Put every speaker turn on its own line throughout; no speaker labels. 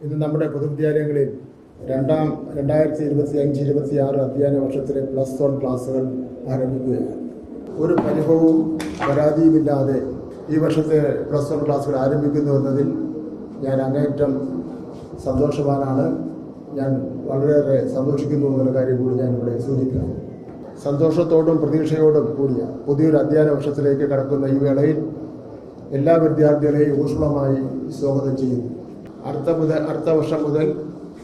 ഇന്ന് നമ്മുടെ പൊതുവിദ്യാലയങ്ങളിൽ 2025-26 അധ്യയന വർഷത്തിലെ +1 ക്ലാസുകൾ ആരംഭിക്കുകയാണ്. ഒരു പരിഭവവും പരാതിയുമില്ലാതെ ഈ വർഷത്തെ +1 ക്ലാസുകൾ ആരംഭിക്കുന്നു എന്നതിൽ ഞാൻ അങ്ങേയറ്റം സന്തോഷവാനാണ്. ഞാൻ വളരെയേറെ സന്തോഷിക്കുന്നു എന്നുള്ള കാര്യം കൂടി ഞാനിവിടെ സൂചിപ്പിക്കുന്നു. സന്തോഷത്തോടും പ്രതീക്ഷയോടും കൂടിയ പുതിയൊരു അധ്യയന വർഷത്തിലേക്ക് കടക്കുന്ന ഈ വേളയിൽ എല്ലാ വിദ്യാർത്ഥികളെയും ഊഷ്മളമായി സ്വാഗതം ചെയ്യുന്നു. അടുത്ത വർഷം മുതൽ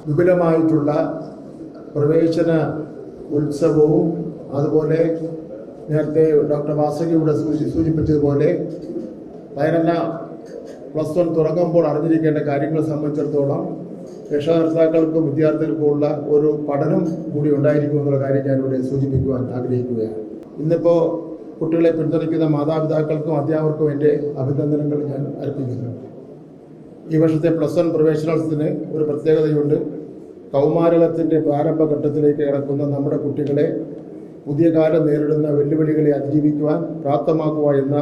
വിപുലമായിട്ടുള്ള പ്രവേശന ഉത്സവവും അതുപോലെ നേരത്തെ ഡോക്ടർ വാസകി ഇവിടെ സൂചിപ്പിച്ചതുപോലെ 11 +1 തുടങ്ങുമ്പോൾ അറിഞ്ഞിരിക്കേണ്ട കാര്യങ്ങളെ സംബന്ധിച്ചിടത്തോളം രക്ഷകർത്താക്കൾക്കും വിദ്യാർത്ഥികൾക്കുമുള്ള ഒരു പഠനം കൂടി ഉണ്ടായിരിക്കും എന്നുള്ള കാര്യം ഞാനിവിടെ സൂചിപ്പിക്കുവാൻ ആഗ്രഹിക്കുകയാണ്. ഇന്നിപ്പോൾ കുട്ടികളെ പിന്തുണയ്ക്കുന്ന മാതാപിതാക്കൾക്കും അധ്യാപകർക്കും എൻ്റെ അഭിനന്ദനങ്ങൾ ഞാൻ അർപ്പിക്കുന്നു. ഈ വർഷത്തെ +1 പ്രവേശനോത്സവത്തിന് ഒരു പ്രത്യേകതയുണ്ട്. കൗമാരകത്തിൻ്റെ പ്രാരംഭഘട്ടത്തിലേക്ക് കിടക്കുന്ന നമ്മുടെ കുട്ടികളെ പുതിയ കാലം നേരിടുന്ന വെല്ലുവിളികളെ അതിജീവിക്കുവാൻ പ്രാപ്തമാക്കുക എന്ന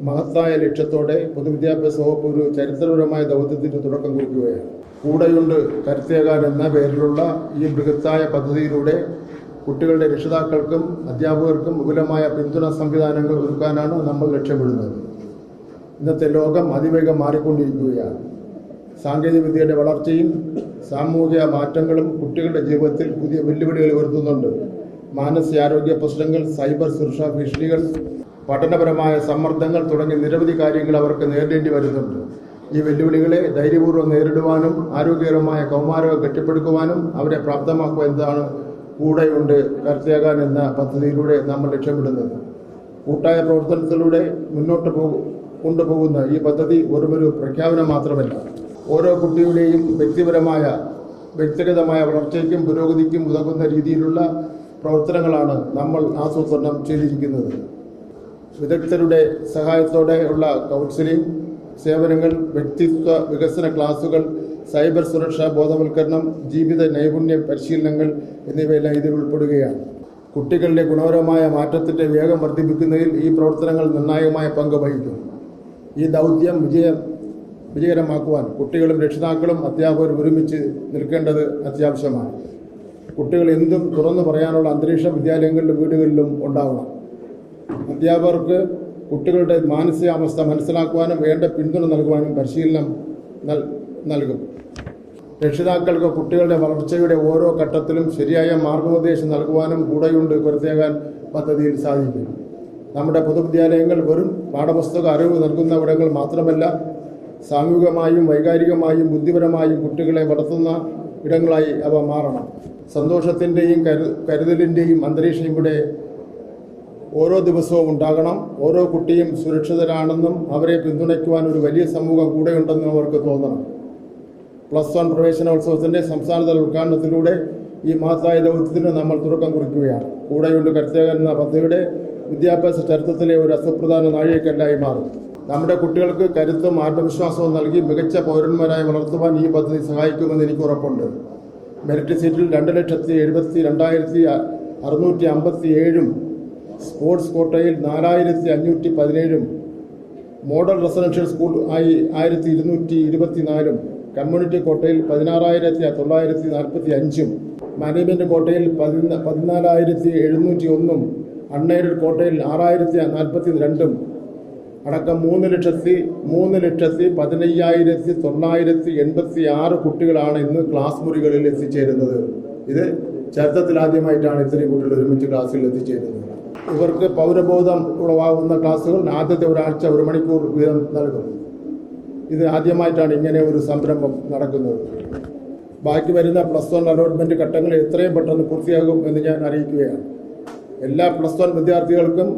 മഹത്തായ ലക്ഷ്യത്തോടെ പൊതുവിദ്യാഭ്യാസ വകുപ്പ് ഒരു ചരിത്രപരമായ ദൗത്യത്തിന് തുടക്കം കുറിക്കുകയാണ്. കൂടെയുണ്ട് കരുത്തേകാൻ എന്ന പേരിലുള്ള ഈ ബൃഹത്തായ പദ്ധതിയിലൂടെ കുട്ടികളുടെ രക്ഷിതാക്കൾക്കും അധ്യാപകർക്കും വിപുലമായ പിന്തുണ സംവിധാനങ്ങൾ ഒരുക്കാനാണ് നമ്മൾ ലക്ഷ്യമിടുന്നത്. ഇന്നത്തെ ലോകം അതിവേഗം മാറിക്കൊണ്ടിരിക്കുകയാണ്. സാങ്കേതികവിദ്യയുടെ വളർച്ചയും സാമൂഹിക മാറ്റങ്ങളും കുട്ടികളുടെ ജീവിതത്തിൽ പുതിയ വെല്ലുവിളികൾ ഉയർത്തുന്നുണ്ട്. മാനസികാരോഗ്യ പ്രശ്നങ്ങൾ, സൈബർ സുരക്ഷാ ഭീഷണികൾ, പഠനപരമായ സമ്മർദ്ദങ്ങൾ തുടങ്ങിയ നിരവധി കാര്യങ്ങൾ അവർക്ക് നേരിടേണ്ടി വരുന്നുണ്ട്. ഈ വെല്ലുവിളികളെ ധൈര്യപൂർവ്വം നേരിടുവാനും ആരോഗ്യകരമായ കൗമാരകം കെട്ടിപ്പടുക്കുവാനും അവരെ പ്രാപ്തമാക്കുക എന്നതാണ് കൂടെയുണ്ട് കരുത്തേകാൻ എന്ന പദ്ധതിയിലൂടെ നമ്മൾ ലക്ഷ്യമിടുന്നത്. കൂട്ടായ പ്രവർത്തനത്തിലൂടെ മുന്നോട്ട് കൊണ്ടുപോകുന്ന ഈ പദ്ധതി ഒരു പ്രഖ്യാപനം മാത്രമല്ല, ഓരോ കുട്ടിയുടെയും വ്യക്തിഗതമായ വളർച്ചയ്ക്കും പുരോഗതിക്കും ഉതകുന്ന രീതിയിലുള്ള പ്രവർത്തനങ്ങളാണ് നമ്മൾ ആസൂത്രണം ചെയ്തിരിക്കുന്നത്. വിദഗ്ധരുടെ സഹായത്തോടെയുള്ള കൗൺസിലിംഗ് സേവനങ്ങൾ, വ്യക്തിത്വ വികസന ക്ലാസുകൾ, സൈബർ സുരക്ഷാ ബോധവൽക്കരണം, ജീവിത നൈപുണ്യ പരിശീലനങ്ങൾ എന്നിവയെല്ലാം ഇതിൽ ഉൾപ്പെടുകയാണ്. കുട്ടികളുടെ ഗുണപരമായ മാറ്റത്തിൻ്റെ വേഗം വർദ്ധിപ്പിക്കുന്നതിൽ ഈ പ്രവർത്തനങ്ങൾ നിർണായകമായ പങ്ക് വഹിക്കും. ഈ ദൗത്യം വിജയകരമാക്കുവാൻ കുട്ടികളും രക്ഷിതാക്കളും അധ്യാപകരും ഒരുമിച്ച് നിൽക്കേണ്ടത് അത്യാവശ്യമാണ്. കുട്ടികൾ എന്തും തുറന്നു പറയാനുള്ള അന്തരീക്ഷം വിദ്യാലയങ്ങളിലും വീടുകളിലും ഉണ്ടാവണം. അധ്യാപകർക്ക് കുട്ടികളുടെ മാനസികാവസ്ഥ മനസ്സിലാക്കുവാനും വേണ്ട പിന്തുണ നൽകുവാനും പരിശീലനം നൽകും. രക്ഷിതാക്കൾക്ക് കുട്ടികളുടെ വളർച്ചയുടെ ഓരോ ഘട്ടത്തിലും ശരിയായ മാർഗനിർദ്ദേശം നൽകുവാനും കൂടെയുണ്ട് കരുത്തേകാൻ പദ്ധതിയിൽ സാധിക്കും. നമ്മുടെ പൊതുവിദ്യാലയങ്ങൾ വെറും പാഠപുസ്തക അറിവ് നൽകുന്നവിടങ്ങൾ മാത്രമല്ല, സാമൂഹികമായും വൈകാരികമായും ബുദ്ധിപരമായും കുട്ടികളെ വളർത്തുന്ന ഇടങ്ങളായി അവ മാറണം. സന്തോഷത്തിൻ്റെയും കരുതലിൻ്റെയും അന്തരീക്ഷം ഇവിടെ ഓരോ ദിവസവും ഉണ്ടാകണം. ഓരോ കുട്ടിയും സുരക്ഷിതരാണെന്നും അവരെ പിന്തുണയ്ക്കുവാൻ ഒരു വലിയ സമൂഹം കൂടെയുണ്ടെന്നും അവർക്ക് തോന്നണം. +1 പ്രവേശനോത്സവത്തിൻ്റെ സംസ്ഥാനതല ഉദ്ഘാടനത്തിലൂടെ ഈ മഹത്തായ ദൗത്യത്തിന് നമ്മൾ തുടക്കം കുറിക്കുകയാണ്. കൂടെയുണ്ട് കരുത്തേകാൻ എന്ന പദ്ധതിയുടെ വിദ്യാഭ്യാസ ചരിത്രത്തിലെ ഒരു അസുപ്രധാന നാഴികക്കല്ലായി മാറും. നമ്മുടെ കുട്ടികൾക്ക് കരുത്തും ആത്മവിശ്വാസവും നൽകി മികച്ച പൗരന്മാരായി വളർത്തുവാൻ ഈ പദ്ധതി സഹായിക്കുമെന്ന് എനിക്ക് ഉറപ്പുണ്ട്. മെറിറ്റ് സീറ്റിൽ 2,72,657 സ്പോർട്സ് കോട്ടയിൽ 4,517 മോഡൽ റെസിഡൻഷ്യൽ സ്കൂൾ ആയി 1,224 കമ്മ്യൂണിറ്റി കോട്ടയിൽ 16,945 മാനേജ്മെൻറ്റ് കോട്ടയിൽ 14,701 അൺഎയ്ഡഡ് കോട്ടയിൽ 6,042 അടക്കം 3,15,986 കുട്ടികളാണ് ഇന്ന് ക്ലാസ് മുറികളിൽ എത്തിച്ചേരുന്നത്. ഇത് ചരിത്രത്തിലാദ്യമായിട്ടാണ് ഇത്രയും കുട്ടികൾ ഒരുമിച്ച് ക്ലാസ്സിൽ എത്തിച്ചേരുന്നത്. ഇവർക്ക് പൗരബോധം ഉളവാകുന്ന ക്ലാസ്സുകൾ ആദ്യത്തെ ഒരാഴ്ച 1 മണിക്കൂർ വീതം നൽകും. ഇത് ആദ്യമായിട്ടാണ് ഇങ്ങനെ ഒരു സംരംഭം നടക്കുന്നത്. ബാക്കി വരുന്ന +1 അലോട്ട്മെൻറ്റ് ഘട്ടങ്ങൾ എത്രയും പെട്ടെന്ന് പൂർത്തിയാകും എന്ന് ഞാൻ അറിയിക്കുകയാണ്. എല്ലാ +1 വിദ്യാർത്ഥികൾക്കും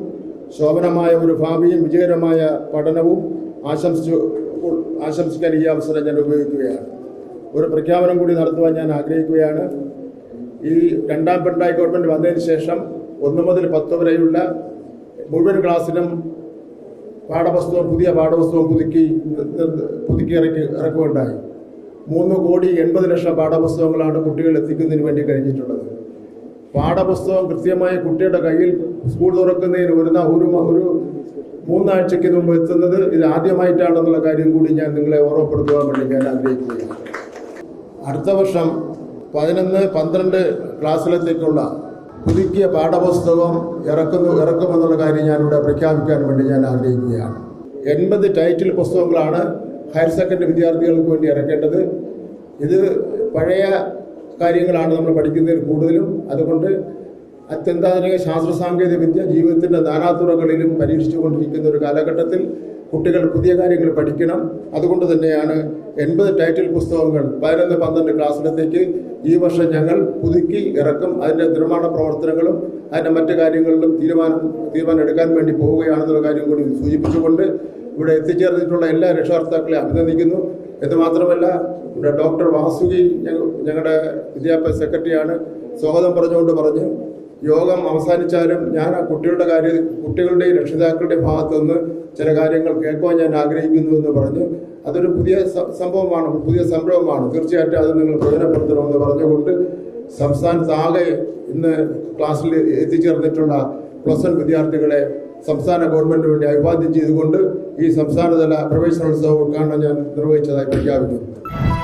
ശോഭനമായ ഒരു ഭാവിയും വിജയകരമായ പഠനവും ആശംസിക്കാൻ ഈ അവസരം ഞാൻ ഉപയോഗിക്കുകയാണ്. ഒരു പ്രഖ്യാപനം കൂടി നടത്തുവാൻ ഞാൻ ആഗ്രഹിക്കുകയാണ്. ഈ രണ്ടാം പിണറായി ഗവൺമെൻറ് വന്നതിന് ശേഷം 1 മുതൽ 10 വരെയുള്ള മുഴുവൻ ക്ലാസ്സിലും പുതിയ പാഠപുസ്തകം പുതുക്കി ഇറക്കുകയുണ്ടായി. 3,80,00,000 പാഠപുസ്തകങ്ങളാണ് കുട്ടികൾ എത്തിക്കുന്നതിന് വേണ്ടി കഴിഞ്ഞിട്ടുള്ളത്. പാഠപുസ്തകം കൃത്യമായി കുട്ടിയുടെ കയ്യിൽ സ്കൂൾ തുറക്കുന്നതിന് ഒരു 3 ആഴ്ചയ്ക്ക് മുമ്പ് എത്തുന്നത് ഇത് ആദ്യമായിട്ടാണെന്നുള്ള കാര്യം കൂടി ഞാൻ നിങ്ങളെ ഓർമ്മപ്പെടുത്തുവാൻ വേണ്ടി ഞാൻ ആഗ്രഹിക്കുകയാണ്. അടുത്ത വർഷം 11-12 ക്ലാസ്സിലത്തേക്കുള്ള പുതുക്കിയ പാഠപുസ്തകം ഇറക്കുമെന്നുള്ള കാര്യം ഞാനിവിടെ പ്രഖ്യാപിക്കാൻ വേണ്ടി ഞാൻ ആഗ്രഹിക്കുകയാണ്. 80 ടൈറ്റിൽ പുസ്തകങ്ങളാണ് ഹയർ സെക്കൻഡറി വിദ്യാർത്ഥികൾക്ക് വേണ്ടി ഇറക്കേണ്ടത്. ഇത് പഴയ കാര്യങ്ങളാണ് നമ്മൾ പഠിക്കുന്നതിൽ കൂടുതലും. അതുകൊണ്ട് അത്യന്താധുനിക ശാസ്ത്ര സാങ്കേതിക വിദ്യ ജീവിതത്തിൻ്റെ നാനാതുറകളിലും പരീക്ഷിച്ചുകൊണ്ടിരിക്കുന്ന ഒരു കാലഘട്ടത്തിൽ കുട്ടികൾ പുതിയ കാര്യങ്ങൾ പഠിക്കണം. അതുകൊണ്ട് തന്നെയാണ് 80 ടൈറ്റിൽ പുസ്തകങ്ങൾ 11-12 ക്ലാസ്സിലത്തേക്ക് ഈ വർഷം ഞങ്ങൾ പുതുക്കി ഇറക്കും. അതിൻ്റെ നിർമ്മാണ പ്രവർത്തനങ്ങളും അതിൻ്റെ മറ്റു കാര്യങ്ങളിലും തീരുമാനം എടുക്കാൻ വേണ്ടി പോവുകയാണെന്നുള്ള കാര്യം കൂടി സൂചിപ്പിച്ചുകൊണ്ട് ഇവിടെ എത്തിച്ചേർന്നിട്ടുള്ള എല്ലാ രക്ഷകർത്താക്കളെ അഭിനന്ദിക്കുന്നു. എന്ന് മാത്രമല്ല, ഇവിടെ ഡോക്ടർ വാസുകി ഞങ്ങളുടെ വിദ്യാഭ്യാസ സെക്രട്ടറിയാണ്. സ്വാഗതം പറഞ്ഞു യോഗം അവസാനിച്ചാലും ഞാൻ ആ കുട്ടികളുടെയും രക്ഷിതാക്കളുടെയും ഭാഗത്തു നിന്ന് ചില കാര്യങ്ങൾ കേൾക്കുവാൻ ഞാൻ ആഗ്രഹിക്കുന്നു എന്ന് പറഞ്ഞ് അതൊരു പുതിയ സംരംഭമാണ്. തീർച്ചയായിട്ടും അത് നിങ്ങൾ പ്രയോജനപ്പെടുത്തണമെന്ന് പറഞ്ഞുകൊണ്ട് സംസ്ഥാനത്താകെ ഇന്ന് ക്ലാസ്സിൽ എത്തിച്ചേർന്നിട്ടുള്ള +1 വിദ്യാർത്ഥികളെ സംസ്ഥാന ഗവൺമെന്റിന് വേണ്ടി അഭിവാദ്യം ചെയ്തുകൊണ്ട് ഈ സംസ്ഥാനതല പ്രവേശനോത്സവ ഉദ്ഘാടനം ഞാൻ നിർവഹിച്ചതായി പ്രഖ്യാപിക്കുന്നു.